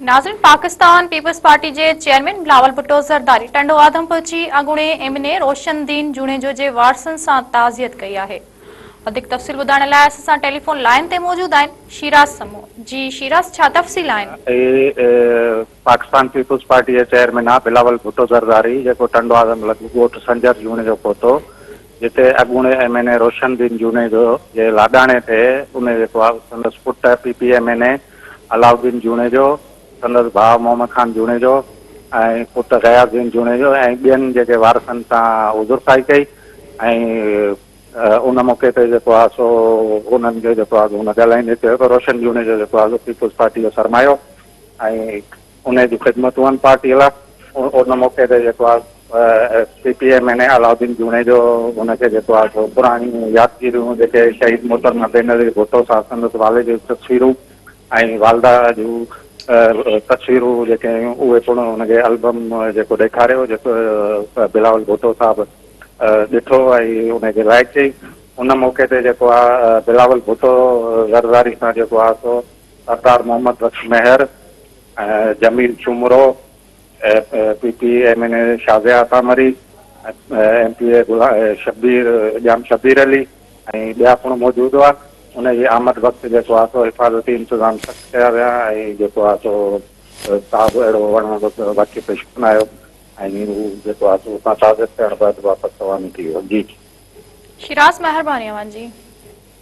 नाज़रीन, Pakistan peoples party के chairman Bilawal Bhutto Zardari Tando Adampur जी अॻूणे एमएनए रोशनदीन जूनेजो जे वारसनि सां ताज़ियत कई आहे। वधीक तफ़सील ॿुधाइण लाइ असां टेलीफोन लाइन ते मौजूद आहिनि शीराज समूह जी। शीराज, छा तफ़सील आहिनि? पाकिस्तान पीपल्स पार्टी जे चेयरमैन आहे बिलावल भुट्टो ज़रदारी, जेको टंडो आदम ॻोठ संजर जूने जो पोतो, जिते अॻूणे एमएनए रोशनदीन जूने जो जे लाॾाणे ते उन जेको आहे संदसि पुटु पीपीएमएनए अलाउद्दीन जूने जो, संदसि भाउ मोहम्मद खान जूने जो ऐं पुटु गयाज़ुद्दीन जूने जो ऐं ॿियनि जेके वारसनि सां उज़ुरसाई कई। ऐं उन मौक़े ते जेको आहे सो उन्हनि खे जेको आहे हुन ॻाल्हाईंदे चयो रोशन जूने जो जेको आहे पीपल्स पार्टी जो सरमायो ऐं उन जी ख़िदमतूं आहिनि पार्टीअ लाइ। उन मौक़े ते जेको आहे पीपीएमएनए अलाउद्दीन जूने जो हुनखे जेको आहे सो पुराणी यादगिरियूं जेके शहीद मोहतरमा बेनज़ीर भुट्टो सां संदसि वाले जूं तस्वीरूं ऐं वालदा जूं तस्वीरूं जेके आहियूं उहे पिणु हुनखे एल्बम जेको ॾेखारियो, जेको बिलावल भुट्टो साहिबु ॾिठो ऐं उनखे लाइक कई। उन मौक़े ते जेको आहे बिलावल भुट्टो ज़रदारी सां जेको आहे सो सरदार मोहम्मद बख्श मेहर, जमील चुमरो, पीपीएमएनए शाज़िया तामरी, एमपीए जाम शबीर अली ऐं ॿिया पिणु मौजूदु हुआ। उनजी आमद वक़्तु जेको आहे सो हिफ़ाज़ती इंतज़ाम सख़्तु कया विया ऐं जेको आहे सो साहबु अहिड़ो वणंदो वाक़िफ़ पेश अपनायो ऐं हू जेको आहे सो उतां ताज़ियत थियण बैदि वापसि रवानी थी वियो। जी शीराज, महिरबानी अवां जी।